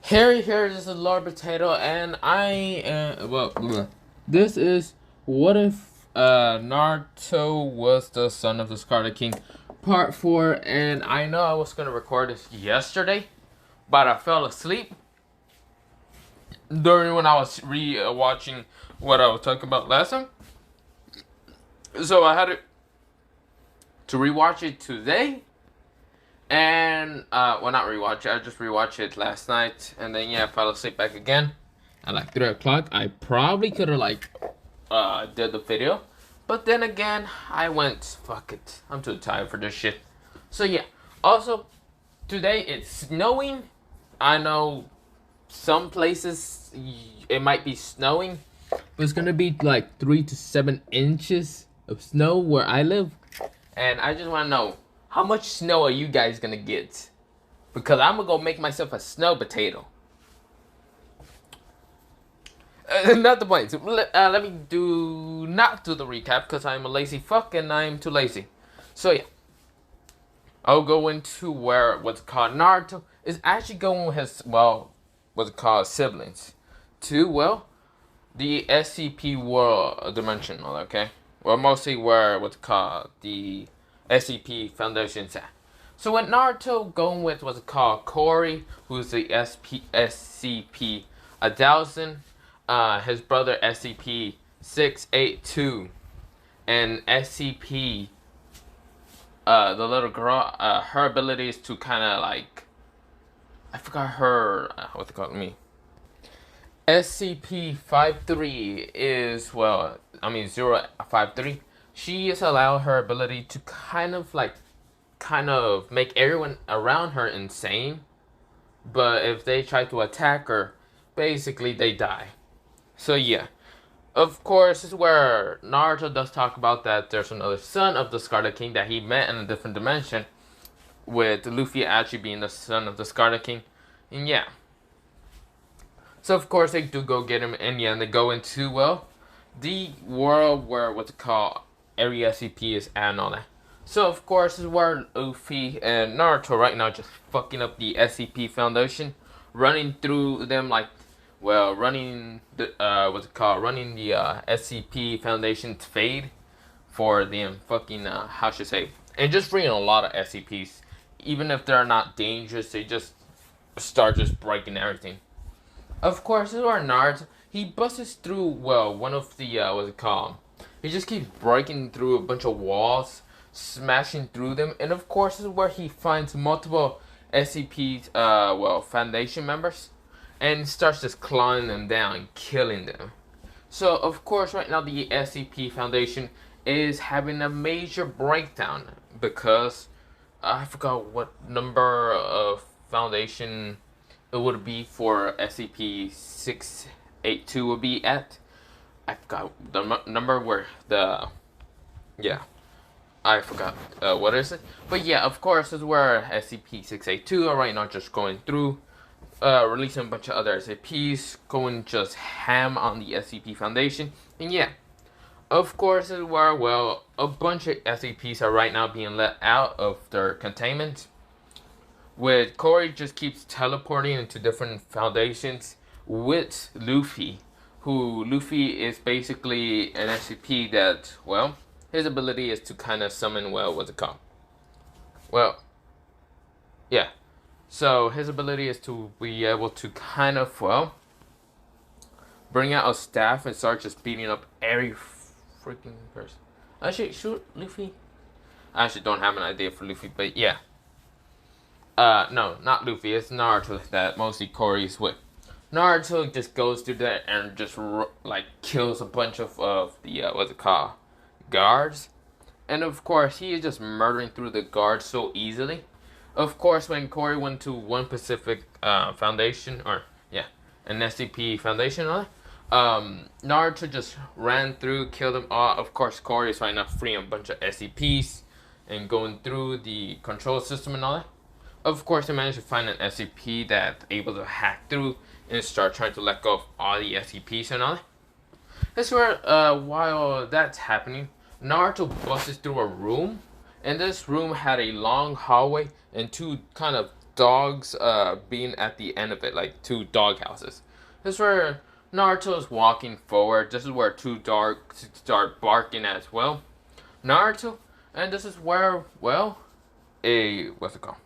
Here, this is Lord Potato, and this is what if Naruto was the son of the Scarlet King, part 4, and I know I was gonna record this yesterday, but I fell asleep during when I was watching what I was talking about last time, so I had to rewatch it today. And well, not rewatch it. I just rewatched it last night, and then I fell asleep back again at like 3 o'clock. I probably could have did the video, but then again, I went fuck it. I'm too tired for this shit. So yeah. Also, today it's snowing. I know some places it might be snowing, but it's gonna be like 3 to 7 inches of snow where I live, and I just want to know. How much snow are you guys gonna get? Because I'm gonna go make myself a snow potato. Not the point. Let me not do the recap because I'm a lazy fuck and I'm too lazy. So yeah, I'll go into what's called Naruto is actually going with his what's called siblings to the SCP world dimensional. Okay, well mostly where what's called the SCP Foundation's at. So with Naruto going with what's called Cory, who's the SCP 1000, his brother SCP 682, and SCP the little girl, her ability is to kind of like, I forgot her what's it called me. SCP-53 is 053. She is allowed her ability to kind of make everyone around her insane. But if they try to attack her, basically they die. So yeah. Of course, this is where Naruto does talk about that there's another son of the Scarlet King that he met in a different dimension, with Luffy actually being the son of the Scarlet King. And yeah. So of course they do go get him, and yeah, and they go into the world where what's it called every SCP is at and all that. So of course this is where Luffy and Naruto right now just fucking up the SCP Foundation, running through them running the running the SCP Foundation's fade for them fucking how should I say, and just freeing a lot of SCPs, even if they're not dangerous, they just start just breaking everything. Of course, this is where Naruto he busts through one of the what's it called. He just keeps breaking through a bunch of walls, smashing through them, and of course, this is where he finds multiple SCP Foundation members, and starts just clawing them down, killing them. So of course, right now the SCP Foundation is having a major breakdown because I forgot what number of Foundation it would be for SCP 682 would be at. I forgot the number where I forgot what is it. But yeah, of course, this is where SCP 682 are right now just going through, releasing a bunch of other SCPs, going just ham on the SCP Foundation. And yeah, of course, this is where a bunch of SCPs are right now being let out of their containment. With Cory just keeps teleporting into different foundations with Luffy, who Luffy is basically an SCP that, his ability is to kind of summon, what's it called? Yeah. So his ability is to be able to kind of, bring out a staff and start just beating up every freaking person. Actually, shoot Luffy. I actually don't have an idea for Luffy, but yeah. No, not Luffy. It's Naruto that mostly Cory's with. Naruto just goes through that and just kills a bunch of the what's it called, guards, and of course he is just murdering through the guards so easily. Of course, when Cory went to one Pacific Foundation an SCP Foundation, Naruto just ran through, killed them all. Of course, Cory is right now freeing a bunch of SCPs and going through the control system and all that. Of course, they managed to find an SCP that's able to hack through and start trying to let go of all the SCPs and all that. That's where, while that's happening, Naruto busts through a room, and this room had a long hallway and two kind of dogs being at the end of it, like two dog houses. This is where Naruto is walking forward. This is where two dogs start barking as well. Naruto, and this is where, well, what's it called?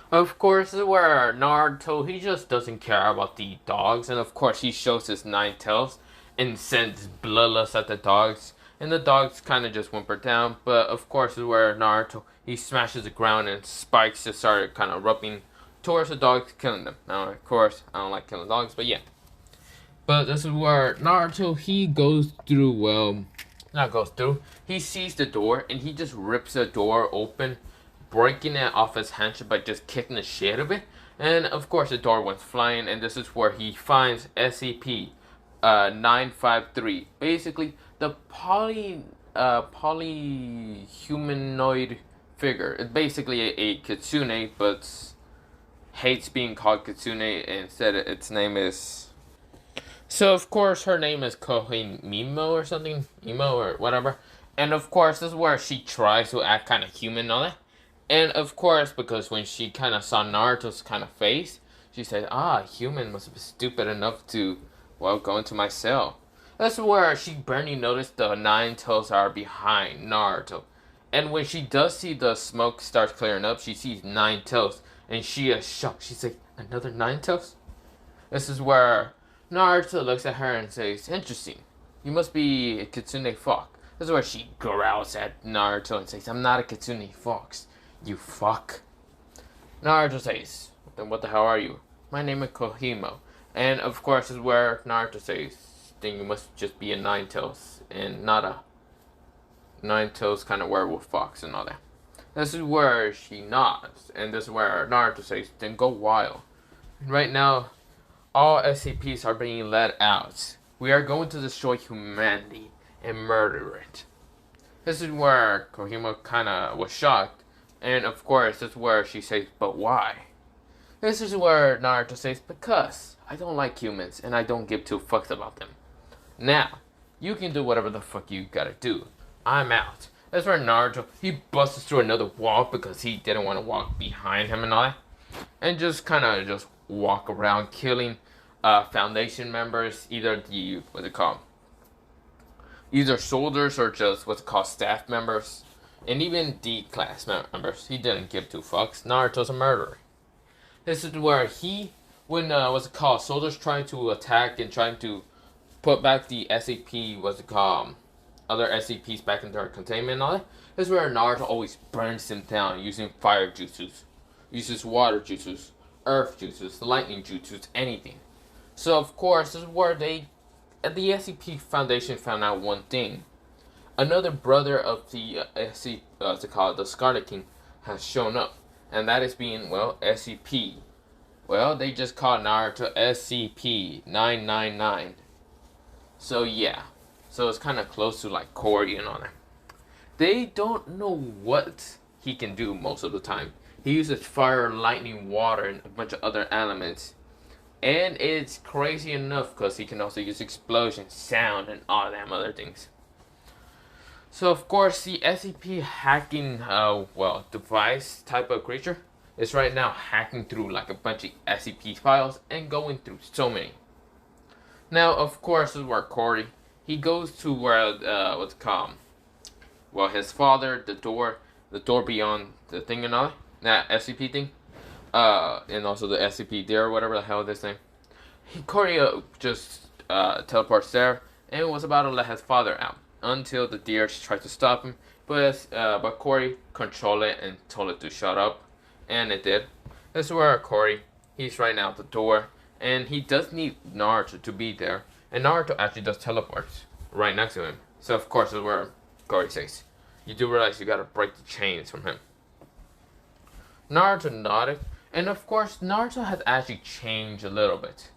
Of course, this is where Naruto, he just doesn't care about the dogs, and of course he shows his nine tails and sends bloodlust at the dogs, and the dogs kind of just whimper down, but of course this is where Naruto, he smashes the ground and spikes just started kind of rubbing towards the dogs, killing them. Now, of course, I don't like killing dogs, but yeah. But this is where Naruto, he goes through, well, not goes through, he sees the door, and he just rips the door open, breaking it off his handshake by just kicking the shit out of it. And of course the door went flying, and this is where he finds SCP 953. Basically the polyhumanoid figure. It's basically a kitsune, but hates being called kitsune. Instead its name is, so of course her name is Kohimimo or something, Emo or whatever. And of course this is where she tries to act kind of human and all that. And of course, because when she kind of saw Naruto's kind of face, she said, human must be stupid enough to, well, go into my cell. That's where she barely noticed the nine tails are behind Naruto. And when she does see the smoke starts clearing up, she sees nine tails, and she is shocked. She's like, another nine tails? This is where Naruto looks at her and says, interesting, you must be a kitsune fox. This is where she growls at Naruto and says, I'm not a kitsune fox. You fuck. Naruto says, then what the hell are you? My name is Kohimo. And of course is where Naruto says, then you must just be a nine tails and not a nine tails kind of werewolf fox and all that. This is where she nods, and this is where Naruto says, then go wild. Right now, all SCPs are being let out. We are going to destroy humanity and murder it. This is where Kohimo kind of was shocked. And of course, this is where she says, but why? This is where Naruto says, because I don't like humans and I don't give two fucks about them. Now, you can do whatever the fuck you gotta do. I'm out. That's where Naruto, he busts through another wall because he didn't want to walk behind him and all that. And just kind of just walk around killing Foundation members, either the, what's it called? Either soldiers or just what's it called, staff members. And even D-class members, he didn't give two fucks. Naruto's a murderer. This is where he, when, what's it called, soldiers trying to attack and trying to put back the SCP, what's it called, other SCPs back in their containment and all that. This is where Naruto always burns them down using fire jutsus, uses water jutsus, earth jutsus, lightning jutsus, anything. So of course, this is where the SCP Foundation found out one thing. Another brother of the what's it called, the Scarlet King, has shown up, and that is being, well, SCP. Well, they just called Naruto SCP-999. So yeah, so it's kind of close to like Cory and all that. They don't know what he can do most of the time. He uses fire, lightning, water, and a bunch of other elements. And it's crazy enough because he can also use explosion, sound, and all them other things. So of course the SCP hacking device type of creature is right now hacking through like a bunch of SCP files and going through so many. Now of course this is where Cory, he goes to where what's it called? Well, his father, the door beyond the thing and all that SCP thing. And also the SCP there, whatever the hell this thing. Cory just teleports there and was about to let his father out until the deer tried to stop him, but Cory controlled it and told it to shut up, and it did. This is where Cory, he's right now at the door, and he does need Naruto to be there, and Naruto actually does teleport right next to him. So of course this is where Cory says, you do realize you gotta break the chains from him. Naruto nodded, and of course Naruto has actually changed a little bit.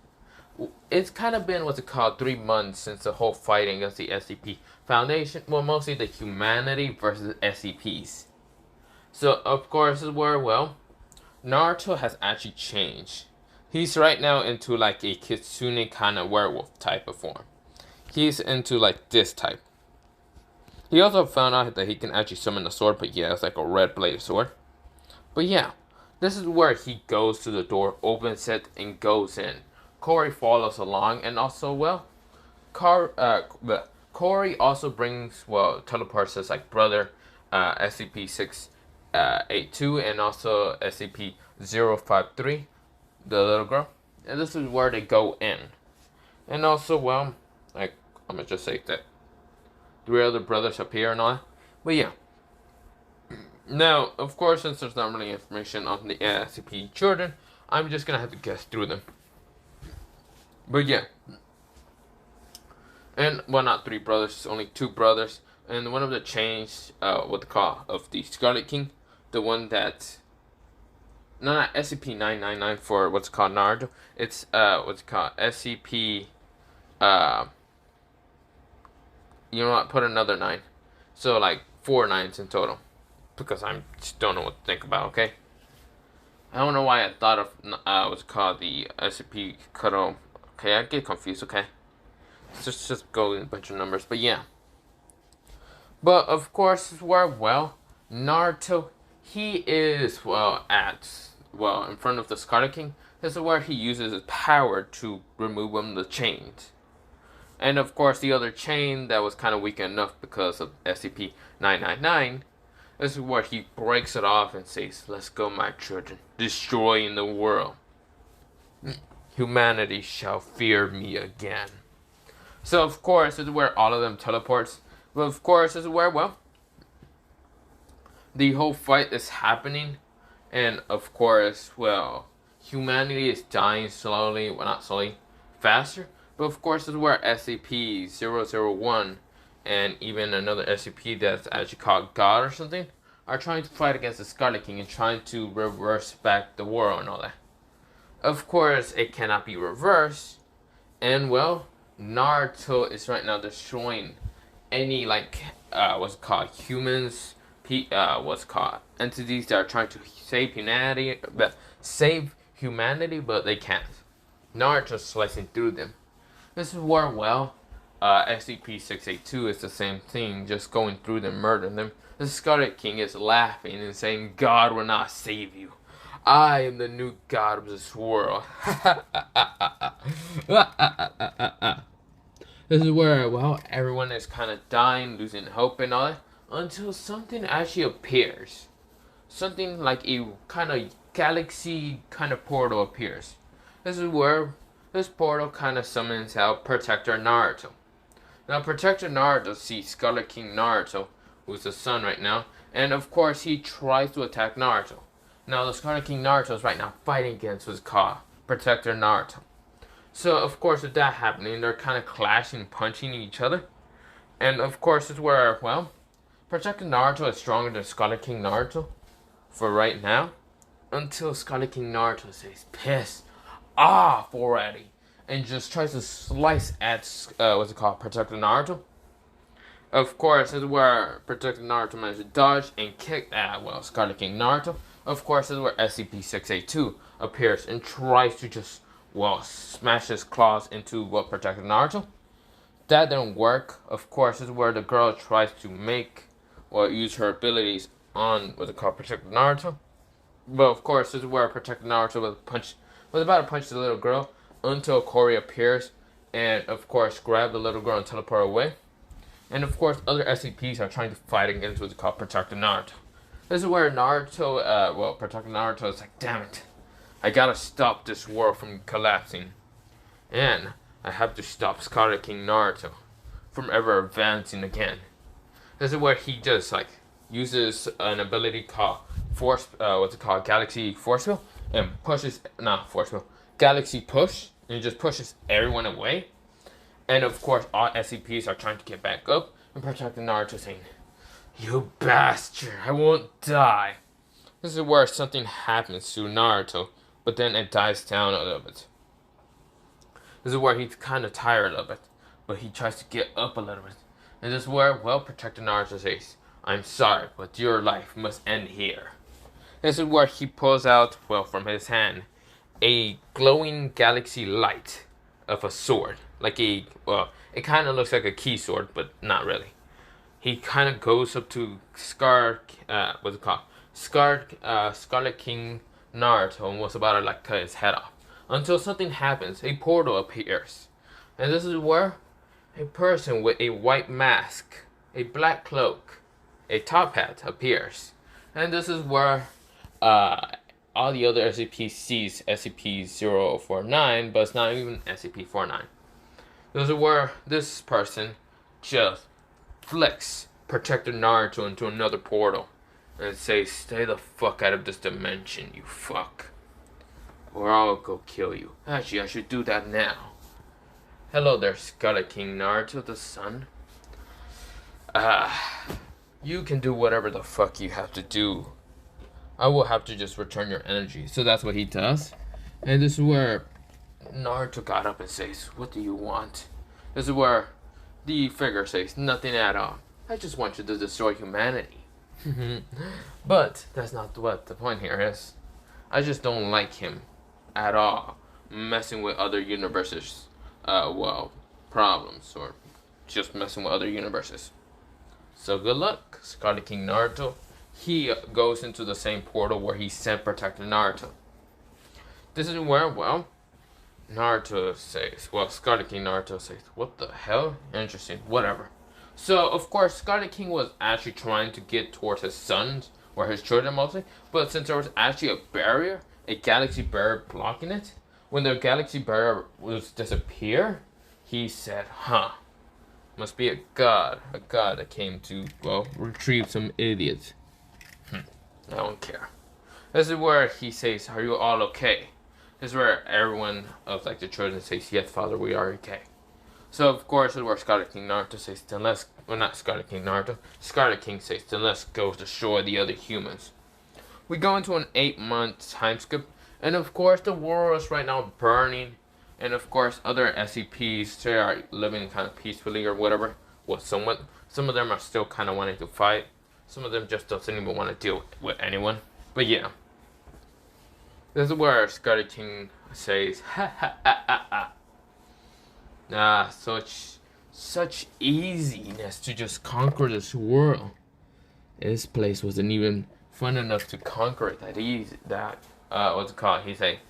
It's kind of been, what's it called, 3 months since the whole fighting against the SCP Foundation. Well, mostly the humanity versus SCPs. So, of course, is where, well, Naruto has actually changed. He's right now into like a kitsune kind of werewolf type of form. He's into like this type. He also found out that he can actually summon a sword, but yeah, it's like a red bladed sword. But yeah, This is where he goes to the door, opens it, and goes in. Corey follows along, and also, well, Corey also brings, well, teleports his like brother, SCP-682, and also SCP-053, the little girl. And this is where they go in. And also, well, like, I'm gonna just say that 3 other brothers appear and all that. But yeah. Now, of course, since there's not really information on the SCP children, I'm just gonna have to guess through them. But yeah. And, well, not 3 brothers, it's only 2 brothers. And one of the changed, what they call, of the Scarlet King. The one that, no, not SCP-999 for what's called Naruto. It's, what's it called, SCP, you know what, put another 9. So, like, 4 9s in total. Because I just don't know what to think about, okay? I don't know why I thought of, what's it called, the SCP cutoff. Okay, I get confused, okay? Just go in a bunch of numbers, but yeah. But, of course, where, well, Naruto, he is, well, in front of the Scarlet King. This is where he uses his power to remove him the chains. And, of course, the other chain that was kind of weak enough because of SCP-999, this is where he breaks it off and says, "Let's go, my children, destroying the world. Humanity shall fear me again." So, of course, this is where all of them teleports. But, of course, this is where, well, the whole fight is happening. And, of course, well, humanity is dying slowly. Well, not slowly, faster. But, of course, this is where SCP-001 and even another SCP that's actually called God or something are trying to fight against the Scarlet King and trying to reverse back the world and all that. Of course, it cannot be reversed. And, well, Naruto is right now destroying any, like, what's it called, humans, what's it called, entities that are trying to save humanity, but they can't. Naruto's slicing through them. This is where, well, SCP-682 is the same thing, just going through them, murdering them. The Scarlet King is laughing and saying, "God will not save you. I am the new god of this world." This is where, well, everyone is kind of dying, losing hope and all that, until something actually appears. Something like a kind of galaxy kind of portal appears. This is where this portal kind of summons out Protector Naruto. Now, Protector Naruto sees Scarlet King Naruto, who's the son right now, and of course he tries to attack Naruto. Now, the Scarlet King Naruto is right now fighting against what's called Protector Naruto. So, of course, with that happening, they're kind of clashing, punching each other. And, of course, it's where, well, Protector Naruto is stronger than Scarlet King Naruto for right now. Until Scarlet King Naruto says, "Piss off already," and just tries to slice at, what's it called, Protector Naruto. Of course, this is where Protector Naruto managed to dodge and kick at, well, Scarlet King Naruto. Of course, this is where SCP-682 appears and tries to just, well, smash his claws into, well, Protector Naruto. That didn't work. Of course, this is where the girl tries to make, well, use her abilities on, what's it called, Protector Naruto. But, of course, this is where Protector Naruto was about to punch the little girl until Corey appears and, of course, grab the little girl and teleport away. And, of course, other SCPs are trying to fight against what's called Protector Naruto. This is where Naruto, Protector Naruto is like, "Damn it, I gotta stop this world from collapsing. And I have to stop Scarlet King Naruto from ever advancing again." This is where he just, like, uses an ability called Galaxy Force Field, and Galaxy Push, and he just pushes everyone away. And, of course, all SCPs are trying to get back up, and Protector Naruto saying, "You bastard, I won't die." This is where something happens to Naruto, but then it dies down a little bit. This is where he's kind of tired of it, but he tries to get up a little bit. And this is where, well, Protector Naruto says, "I'm sorry, but your life must end here." This is where he pulls out, well, from his hand, a glowing galaxy light of a sword. Like a, well, it kind of looks like a key sword, but not really. He kind of goes up to Scarlet King Naruto and was about to like cut his head off. Until something happens, a portal appears. And this is where a person with a white mask, a black cloak, a top hat appears. And this is where all the other SCP sees SCP-049, but it's not even SCP-49. This is where this person just flicks Protector Naruto into another portal and says, "Stay the fuck out of this dimension, you fuck. Or I'll go kill you." Actually, I should do that now. Hello there, Scarlet King Naruto, the son. You can do whatever the fuck you have to do. I will have to just return your energy. So that's what he does. And this is where Naruto got up and says, "What do you want?" This is where the figure says, "Nothing at all. I just want you to destroy humanity." But that's not what the point here is. I just don't like him at all messing with other universes, problems, or just messing with other universes. So good luck, Scarlet King Naruto. He goes into the same portal where he sent Protector Naruto. This is where, Naruto says, Scarlet King Naruto says, "What the hell? Interesting, whatever." So, of course, Scarlet King was actually trying to get towards his sons, or his children mostly, but since there was actually a barrier, a galaxy barrier blocking it, when the galaxy barrier was disappear, he said, must be a god that came to, retrieve some idiots. I don't care. This is where he says, "Are you all okay?" This is where everyone of the children says, "Yes, Father, we are okay." So of course, this is where Scarlet King Naruto says, "Then let's," not Scarlet King Naruto, Scarlet King says, "Then let's go destroy the other humans." We go into an 8-month time skip, and of course the world is right now burning, and of course other SCPs, they are living kind of peacefully or whatever. Somewhat. Some of them are still kind of wanting to fight. Some of them just doesn't even want to deal with anyone. But yeah. This is where Scarlet King says, "Ha ha ha ha ha. Such easiness to just conquer this world. This place wasn't even fun enough to conquer it that easy. What's it called?" He say,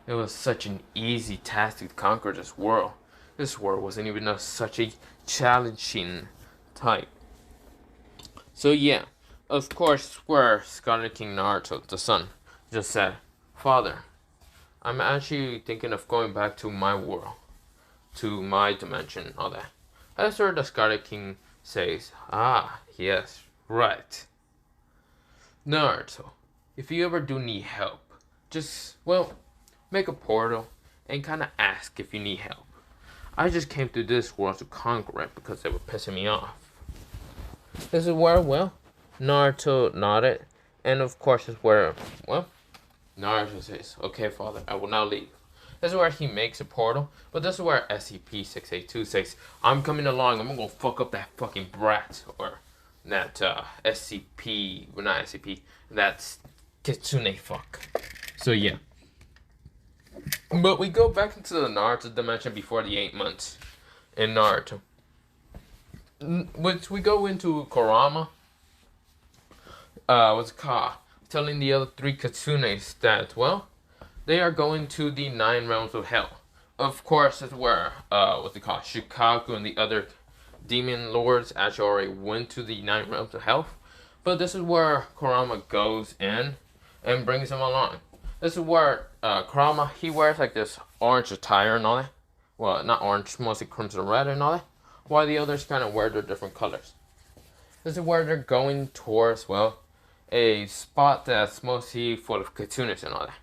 "It was such an easy task to conquer this world. This world wasn't even such a challenging type." So yeah, of course, where Scarlet King Naruto, the son, just said, "Father, I'm actually thinking of going back to my world, to my dimension, and all that." That's where the Scarlet King says, "Yes, right. Naruto, if you ever do need help, just, make a portal and kind of ask if you need help. I just came to this world to conquer it because they were pissing me off." This is where, Naruto nodded, and of course is where, Naruto says, "Okay, Father, I will now leave." This is where he makes a portal, but this is where SCP-682 says, "I'm coming along, I'm gonna go fuck up that fucking brat," or that, not SCP, that's kitsune fuck. So yeah. But we go back into the Naruto dimension before the 8 months in Naruto. Which we go into Kurama, telling the other 3 kitsunes that, they are going to the 9 realms of hell. Of course, it's where, Shikaku and the other demon lords actually already went to the 9 realms of hell. But this is where Kurama goes in and brings them along. This is where Kurama, he wears this orange attire and all that. Well, not orange, mostly crimson red and all that. While the others kind of wear their different colors. This is where they're going towards, a spot that's mostly full of kitsunes and all that.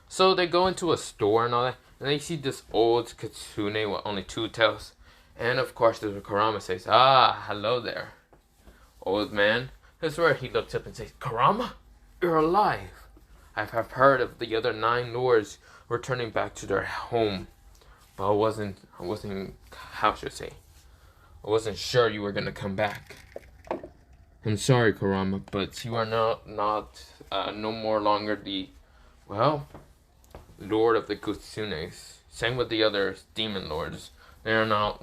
So they go into a store and all that, and they see this old kitsune with only 2 tails. And of course, this is where Kurama says, "Hello there, old man." This is where he looks up and says, "Kurama, you're alive. I have heard of the other 9 lords returning back to their home. But I wasn't, how should I say? I wasn't sure you were going to come back. I'm sorry, Kurama, but you are no more longer the, Lord of the Kitsunes. Same with the other demon lords. They are now,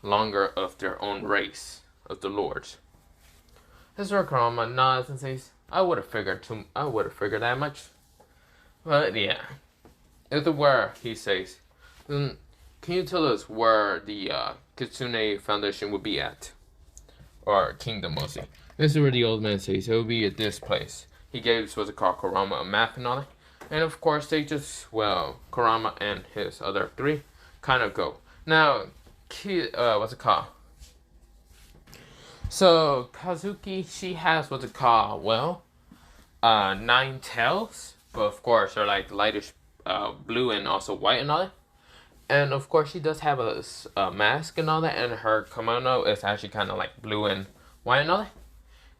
longer of their own race, of the lords." This is where Kurama nods and says, I would have figured that much. But yeah, if it were, he says, then can you tell us where the Kitsune Foundation would be at? Or kingdom mostly. This is where the old man says it will be at this place. He gave what's it called Kurama a map and all that. And of course they just Kurama and his other three kind of go. Now what's it called? So Kazuki, she has what's it called? 9 tails. But of course they're like lightish blue and also white and all that. And of course, she does have a mask and all that, and her kimono is actually kind of like blue and white and all that.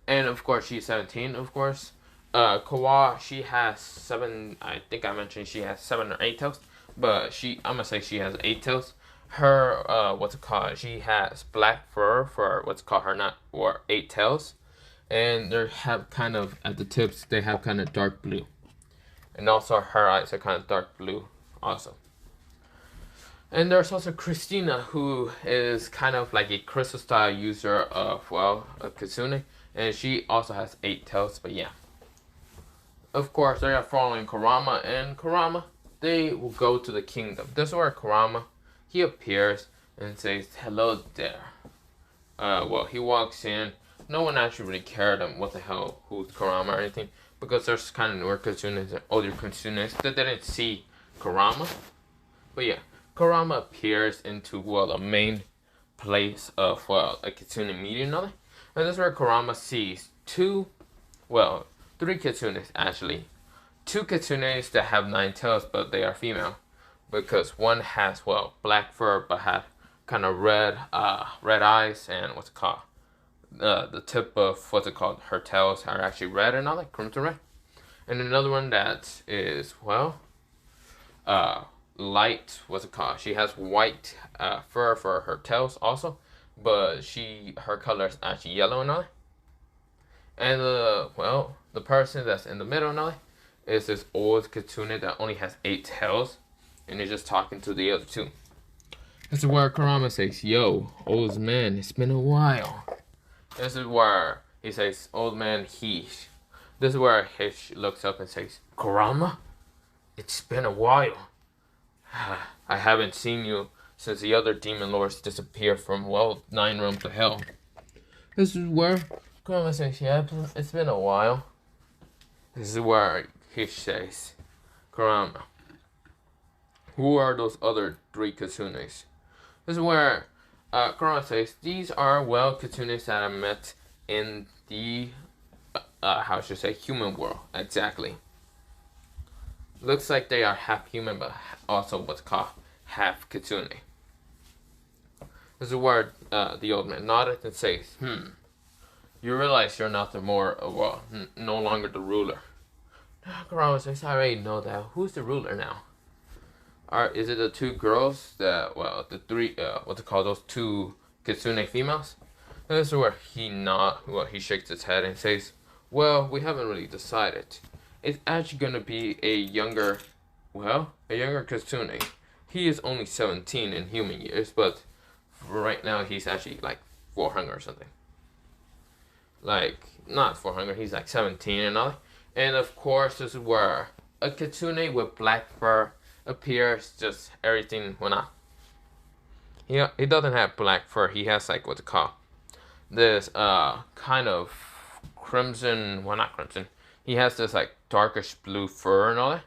And of course, she's 17, of course. Kawa, she has 7, I think I mentioned she has 7 or 8 tails, but I'm gonna say she has 8 tails. Her, what's it called? She has black fur for what's it called or 8 tails. And they have kind of, at the tips, they have kind of dark blue. And also her eyes are kind of dark blue also. And there's also Christina, who is kind of like a crystal style user of, a kitsune. And she also has 8 tails, but yeah. Of course, they are following Kurama, and Kurama, they will go to the kingdom. This is where Kurama, he appears and says, hello there. He walks in. No one actually really cared what the hell, who's Kurama or anything. Because there's kind of newer kitsunes and older kitsunes that didn't see Kurama. But yeah. Kurama appears into, a main place of, a kitsune meeting and all that. And this is where Kurama sees 3 kitsunes, actually. 2 kitsunes that have 9 tails, but they are female. Because one has, black fur, but had kind of red eyes, and the tip of, her tails are actually red and all that, crimson red. And another one that is, light, she has white fur for her tails also, but her color is actually yellow and all that. And the person that's in the middle and all that is this old kitsune that only has 8 tails, and he's just talking to the other 2. This is where Kurama says, yo, old man, it's been a while. This is where he says, old man, This is where Hish looks up and says, Kurama, it's been a while. I haven't seen you since the other demon lords disappeared from, 9 realms of hell. This is where Kurama says, yeah, it's been a while. This is where he says, Kurama, who are those other 3 kitsunes? This is where Kurama says, these are, kitsunes that I met in the, human world, exactly. Looks like they are half human, but also what's called half kitsune. This is where the old man nodded and says, you realize you're not no longer the ruler. Kurama says, I already know that. Who's the ruler now? Is it the 2 girls that, the 3, those 2 kitsune females? And this is where he shakes his head and says, we haven't really decided. It's actually going to be a younger kitsune. He is only 17 in human years, but right now he's actually like 400 or something. Like, not 400, he's like 17 and all. And of course, this is where a kitsune with black fur appears, just everything went up. He doesn't have black fur, he has like this kind of crimson, not crimson. He has this like darkish blue fur and all that.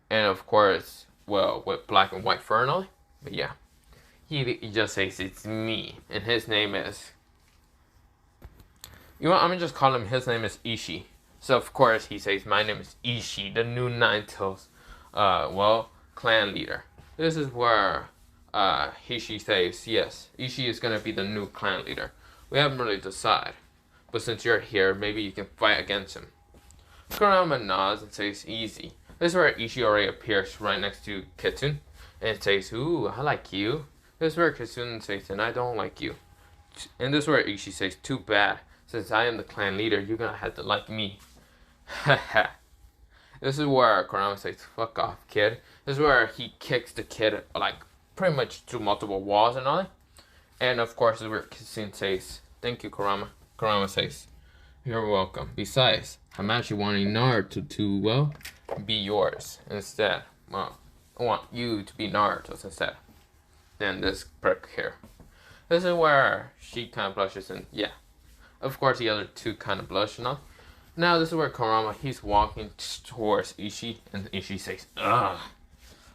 And of course, with black and white fur and all that. But yeah. He just says it's me. And his name is, I'm gonna just call him, his name is Ishii. So of course he says, my name is Ishii, the new 9 tails clan leader. This is where Ishii says, yes, Ishii is gonna be the new clan leader. We haven't really decided. But since you're here, maybe you can fight against him. Kurama nods and says, easy. This is where Ishii already appears right next to Kitsune. And says, ooh, I like you. This is where Kitsune says, and I don't like you. And this is where Ishii says, too bad. Since I am the clan leader, you're gonna have to like me. Haha. This is where Kurama says, fuck off, kid. This is where he kicks the kid, like, pretty much through multiple walls and all that. And of course, this is where Kitsune says, thank you, Kurama. Kurama says, You're welcome. Besides, I'm actually wanting Naruto to, well, be yours instead. Well, I want you to be Naruto's instead. Than this prick here. This is where she kind of blushes, and yeah. Of course, the other two kind of blush and all. Now, this is where Kurama, he's walking towards Ishii, and Ishii says, ugh.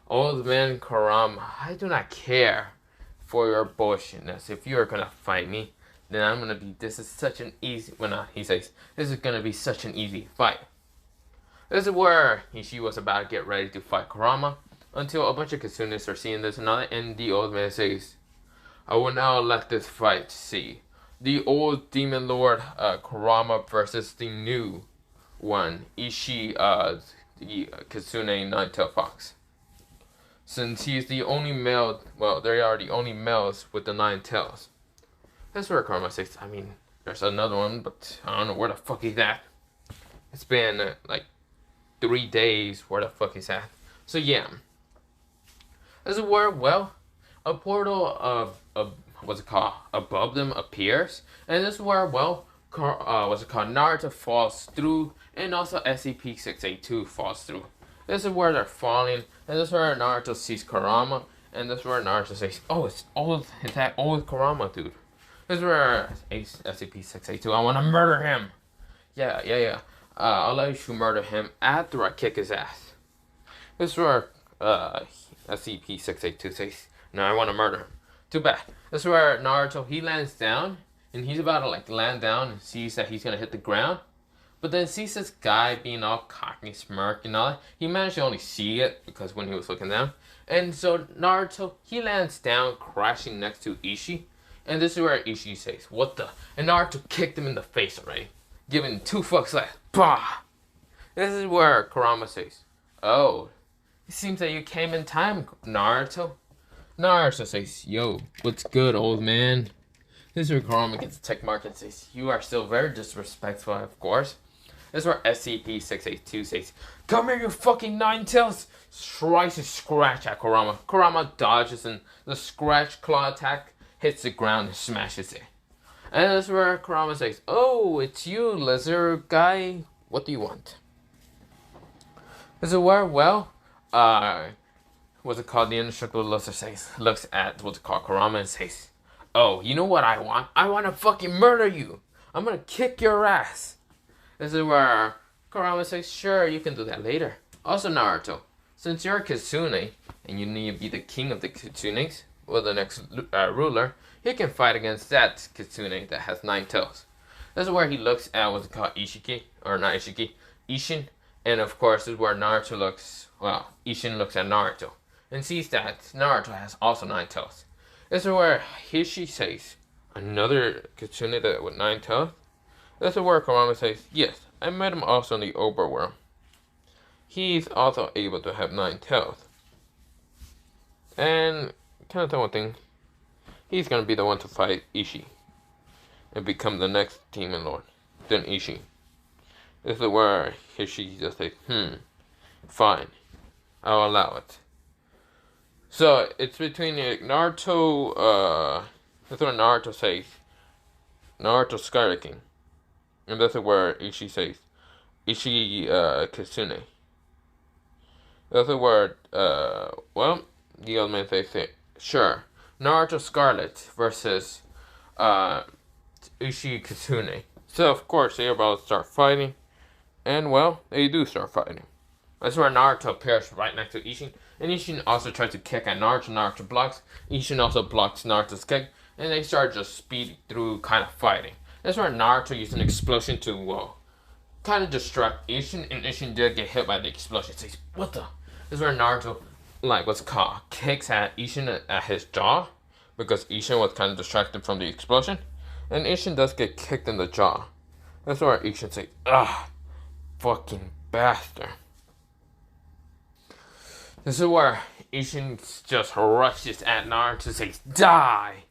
Old man Kurama, I do not care for your bullshitness. If you're gonna fight me, then I'm gonna be, this is such an easy, he says, this is gonna be such an easy fight. This is where Ishii was about to get ready to fight Kurama, until a bunch of kitsunes are seeing this and all that, and the old man says, I will now let this fight see. The old demon lord Kurama versus the new one, Ishii, the Kitsune Nine-Tailed Fox. Since he's the only male, well, they are the only males with the 9 tails. That's where Kurama says, I mean, there's another one, but I don't know where the fuck he's at. It's been like 3 days, where the fuck he's at. So yeah. This is where, well, a portal of what's it called, above them appears, and this is where, well, what's it called, Naruto falls through, and also SCP-682 falls through. This is where they're falling, and this is where Naruto sees Kurama, and this is where Naruto says, oh, it's that old Kurama dude. This is where SCP-682, I want to murder him. Yeah. I'll let you murder him after I kick his ass. This is where SCP-682 says, no, I want to murder him. Too bad. This is where Naruto, he lands down, and he's about to like land down and sees that he's going to hit the ground. But then sees this guy being all cocky, smirk and all that. He managed to only see it because when he was looking down. And so Naruto, he lands down, crashing next to Ishii. And this is where Ishii says, what the? And Naruto kicked him in the face already, giving 2 fucks left. Bah! This is where Kurama says, oh, it seems that you came in time, Naruto. Naruto says, yo, what's good, old man? This is where Kurama gets a tick mark and says, you are still very disrespectful, of course. This is where SCP-682 says, come here, you fucking 9 tails! Tries to scratch at Kurama. Kurama dodges, and the scratch claw attack hits the ground and smashes it. And this is where Kurama says, oh, it's you, lizard guy. What do you want? This is where, well, what's it called? The indestructible lizard looks at what's it called, Kurama, and says, oh, you know what I want? I want to fucking murder you. I'm gonna kick your ass. This is where Kurama says, sure, you can do that later. Also, Naruto, since you're a kitsune, and you need to be the king of the kitsunes, or the next ruler, he can fight against that kitsune that has 9 tails. This is where he looks at what's it called, Ishin, and of course, this is where Naruto looks, well, Ishin looks at Naruto, and sees that Naruto has also 9 tails. This is where Hishi says, another kitsune that with 9 tails? This is where Kurama says, yes, I met him also in the overworld. He's also able to have 9 tails. And, kind of tell one thing, he's gonna be the one to fight Ishii. And become the next demon lord. Then Ishii. This is where Hishi just says, fine, I'll allow it. So, it's between Naruto, that's what Naruto says. Naruto Scarlet King. And that's where Ishii says, Ishii, Kitsune. That's where, well, the old man says, sure, Naruto Scarlet versus, Ishii Kitsune. So, of course, they're about to start fighting. And, well, they do start fighting. That's where Naruto appears right next to Ishin. And Ishin also tries to kick at Naruto. Naruto blocks. Ishin also blocks Naruto's kick. And they start just speeding through, kind of fighting. That's where Naruto used an explosion to, well, kind of distract Ishin. And Ishin did get hit by the explosion. Says, what the? This is where Naruto, like, what's called, kicks at Ishin at his jaw. Because Ishin was kind of distracted from the explosion. And Ishin does get kicked in the jaw. That's where Ishin says, fucking bastard. This is where Ishin just rushes at Naruto and says, die!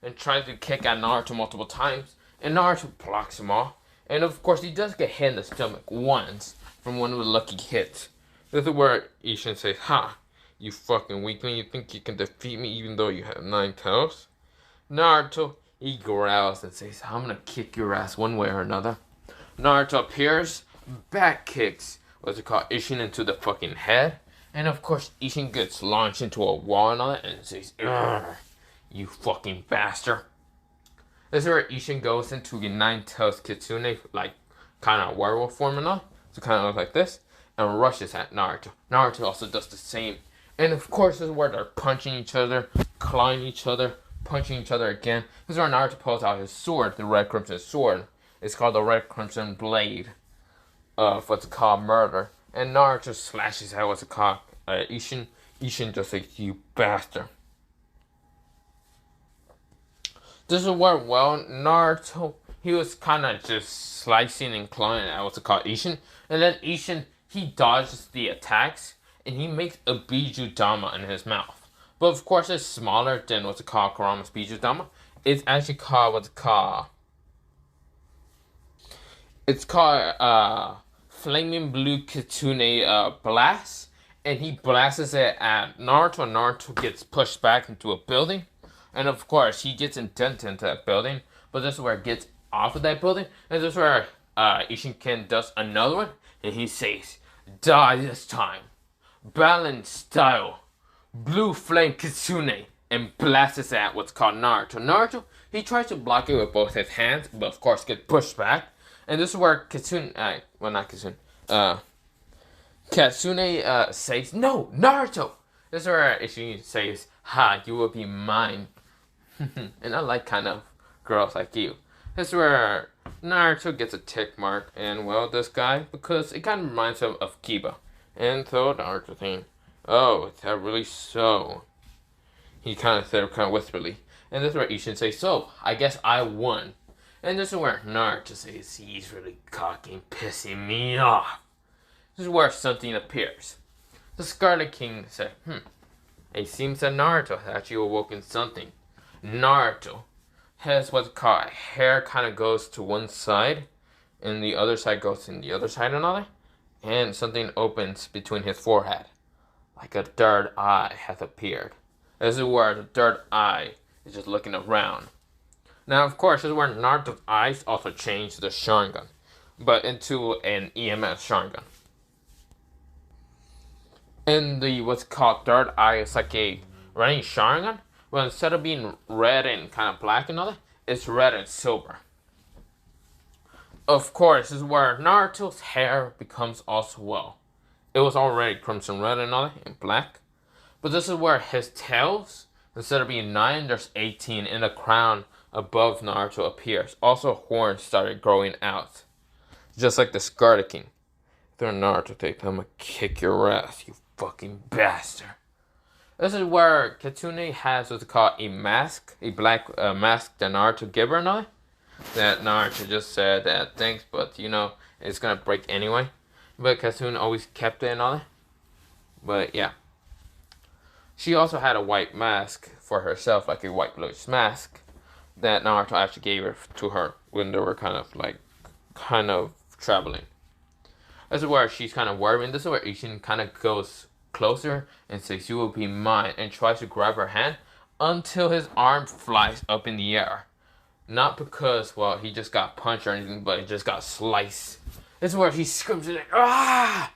And tries to kick at Naruto multiple times. And Naruto blocks him off. And of course, he does get hit in the stomach once from one of the lucky hits. This is where Ishin says, ha! You fucking weakling, you think you can defeat me even though you have 9 tails? Naruto, he growls and says, I'm gonna kick your ass one way or another. Naruto appears, back kicks, what's it called, Ishin into the fucking head. And of course, Ishin gets launched into a wall and all that and says, "Ugh, you fucking bastard." This is where Ishin goes into the nine-tailed kitsune, like, kind of werewolf form and all. So kind of looks like this. And rushes at Naruto. Naruto also does the same. And of course, this is where they're punching each other, clawing each other, punching each other again. This is where Naruto pulls out his sword, the Red Crimson Sword. It's called the Red Crimson Blade of what's called murder. And Naruto slashes at what's called Ishin. Ishin just like, "You bastard." This is where, well, Naruto, he was kind of just slicing and clawing at what's called Ishin. And then Ishin, he dodges the attacks, and he makes a Bijudama in his mouth. But of course, it's smaller than what's called Kurama's Bijudama. It's actually called what's called... It's called Flaming Blue Kitsune Blast. And he blasts it at Naruto, and Naruto gets pushed back into a building. And of course, he gets indented into that building. But this is where it gets off of that building. And this is where Ishinken does another one. And he says, "Die this time. Balanced style. Blue flame kitsune." And blasts at what's called Naruto. Naruto, he tries to block it with both his hands. But of course, gets pushed back. And this is where Kitsune, well, not Kitsune, Katsune says, "No, Naruto!" This is where Ishin says, "Ha, you will be mine." And I like kind of girls like you. This is where Naruto gets a tick mark, and well, this guy, because it kind of reminds him of Kiba. And so Naruto thinking, "Oh, is that really so?" He kind of said kind of whisperly. And this is where Ishin says, "So, I guess I won." And this is where Naruto says, "He's really cocky and pissing me off." This is where something appears. The Scarlet King said, "It seems that Naruto has actually awoken something." Naruto has what's called hair kind of goes to one side, and the other side goes to the other side another, and something opens between his forehead, like a third eye has appeared. This is where the third eye is just looking around. Now, of course, this is where Naruto's eyes also change the Sharingan, but into an EMS Sharingan. And the what's called third eye is like a running Sharingan, but instead of being red and kind of black and all that, it's red and silver. Of course, this is where Naruto's hair becomes also well. It was already crimson red and all that, and black. But this is where his tails, instead of being 9, there's 18, and a crown above Naruto appears. Also, horns started growing out. Just like the Scarlet King. Then Naruto takes, "I'm gonna kick your ass, you fucking bastard." This is where Kitsune has what's called a mask, a black mask that Naruto gave her and all that Naruto just said that thanks, but you know, it's gonna break anyway. But Kitsune always kept it and all that. But yeah. She also had a white mask for herself, like a white bluish mask, that Naruto actually gave her to her when they were kind of traveling. This is where she's kind of worrying. This is where Ishin kind of goes closer and says, "You will be mine," and tries to grab her hand until his arm flies up in the air. Not because, well, he just got punched or anything, but he just got sliced. This is where he screams like, "Ah!"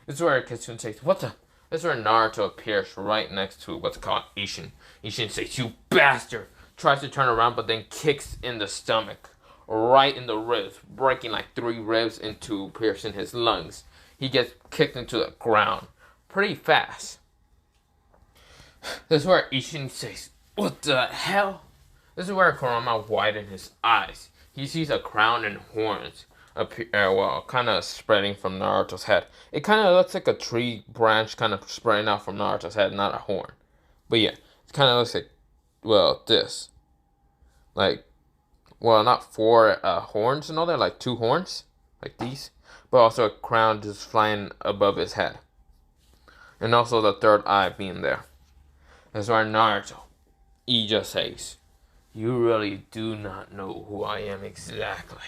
This is where Kitsune says, "What the?" This is where Naruto appears right next to what's called Ishin. Ishin says, "You bastard!" Tries to turn around, but then kicks in the stomach. Right in the ribs, breaking like 3 ribs into piercing his lungs. He gets kicked into the ground pretty fast. This is where Ishin says, "What the hell?" This is where Kurama widened his eyes. He sees a crown and horns appear, kind of spreading from Naruto's head. It kind of looks like a tree branch kind of spreading out from Naruto's head, not a horn. But yeah, it kind of looks like, well, this. Like, well, not 4 horns and all that, like 2 horns, like these. But also a crown just flying above his head. And also the third eye being there. That's why Naruto, he just says, "You really do not know who I am exactly.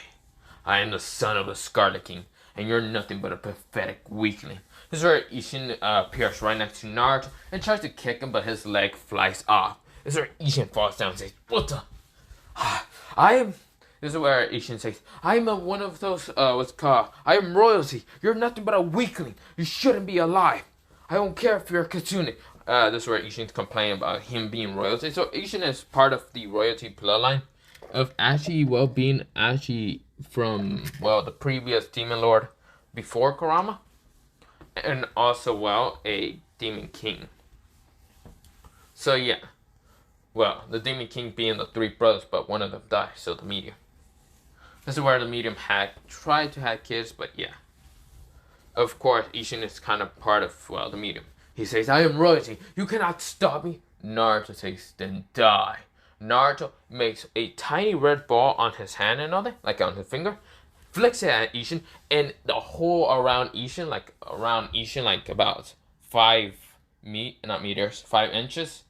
I am the son of the Scarlet King, and you're nothing but a pathetic weakling." This is where Ishin appears right next to Naruto and tries to kick him, but his leg flies off. This is where Ishin falls down and says, "What the? I am This is where Ishin says, I'm one of those, what's it called? I am royalty. You're nothing but a weakling. You shouldn't be alive. I don't care if you're a kitsune. This is where Ishin's complaining about him being royalty. So Ishin is part of the royalty bloodline of actually, well, being actually from, well, the previous demon lord before Kurama. And also, well, a demon king. So, yeah. Well, the demon king being the three brothers, but one of them died, so the medium. This is where the medium had tried to have kids, but yeah. Of course, Ishin is kind of part of, well, the medium. He says, I am royalty. You cannot stop me. Naruto says, then die. Naruto makes a tiny red ball on his hand and all that, like on his finger. Flicks it at Ishin, and the whole around Ishin, like about 5 inches.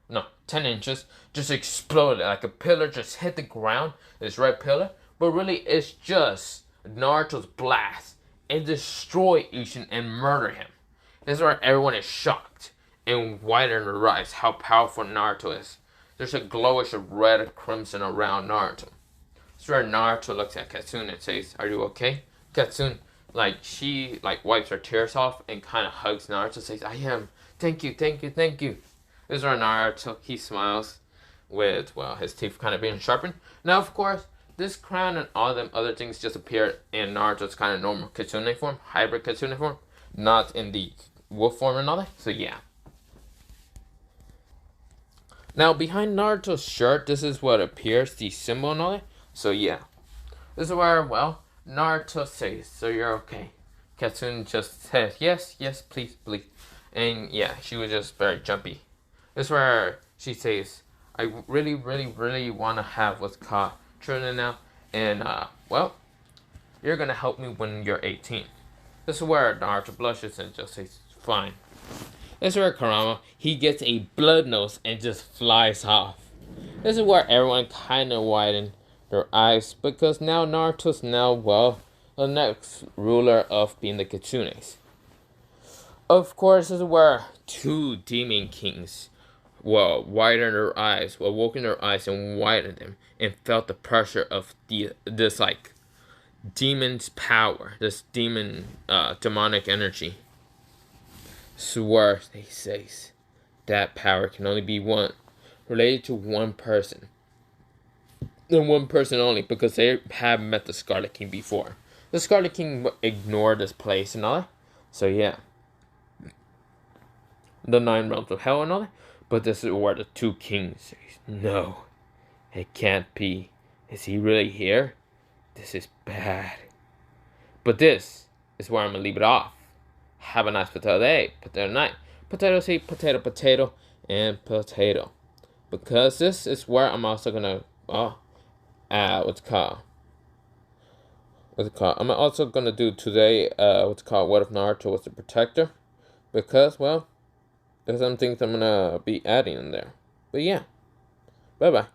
No, 10 inches. Just exploded. Like a pillar just hit the ground. This red pillar. But really, it's just Naruto's blast. And destroy Ishin and murder him. This is where everyone is shocked and widen their eyes how powerful Naruto is. There's a glowish of red and crimson around Naruto. This is where Naruto looks at Kitsune and says, are you okay? Kitsune, she wipes her tears off and kind of hugs Naruto and says, I am. Thank you, thank you, thank you. This is where Naruto, he smiles with, well, his teeth kind of being sharpened. Now, of course, this crown and all them other things just appeared in Naruto's kind of normal kitsune form, hybrid kitsune form, not in the wolf form and all that. So yeah. Now behind Naruto's shirt, this is what appears, the symbol and all that. So yeah. This is where, well, Naruto says, so you're okay. Kitsune just says, yes, yes, please, please. And yeah, she was just very jumpy. This is where she says, I really, really, really want to have what's called children now, and well, you're gonna help me when you're 18. This is where Naruto blushes and just says, fine. This is where Kurama, he gets a blood nose and just flies off. This is where everyone kind of widened their eyes, because now Naruto's now, well, the next ruler of being the kitsunes. Of course, this is where 2 demon kings, well, widened their eyes, awoken their eyes and widened them, and felt the pressure of this demon's power, this demonic energy. Swear, they say, that power can only be related to one person. And one person only, because they have met the Scarlet King before. The Scarlet King ignored this place and all that. So yeah. The 9 realms of hell and all that. But this is where the 2 kings say, no, it can't be. Is he really here? This is bad. But this is where I'm going to leave it off. Have a nice potato day, potato night. Potato seed, potato, potato, and potato. Because this is where I'm also going to, what's it called? I'm also going to do today, what if Naruto was the protector? Because, well, there's some things I'm going to be adding in there. But yeah. Bye-bye.